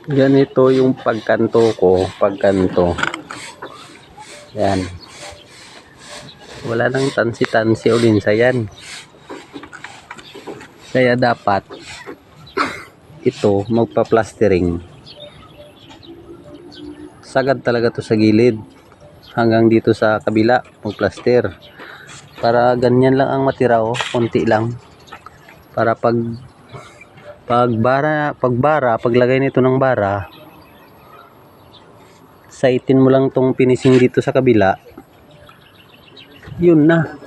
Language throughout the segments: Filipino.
Ganito yung pagkanto ko, pagkanto. Yan. Wala nang tansi-tansi o linsa yan. Kaya dapat ito magpa-plastering. Sagad talaga to sa gilid. Hanggang dito sa kabila, mag-plaster. Para ganyan lang ang matira, oh, konti lang. Para paglagay nito ng bara, saitin mo lang tong finishing dito sa kabila. Yun na.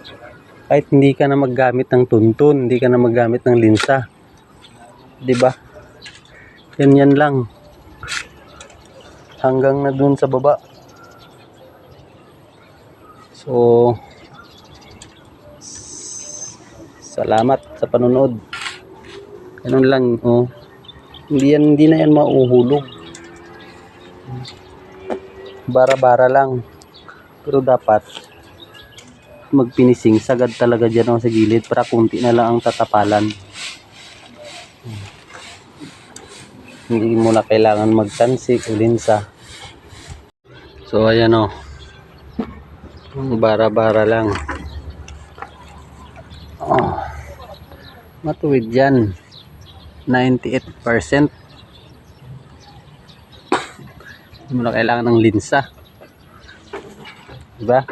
Kahit hindi ka na maggamit ng tuntun, hindi ka na maggamit ng linsa. 'Di ba? Yan lang. Hanggang na dun sa baba. So, salamat sa panonood. Ganun lang, oh. Hindi na yan mauhulog. Bara-bara lang. Pero dapat magpinising sagad talaga dyan, oh, sa gilid para kunti na lang ang tatapalan. Hindi mo na kailangan magtansi o linsa. So ayan, oh. Bara-bara lang. Oh. Matuwid yan. 98%. Hindi mo na kailangan ng linsa. Diba?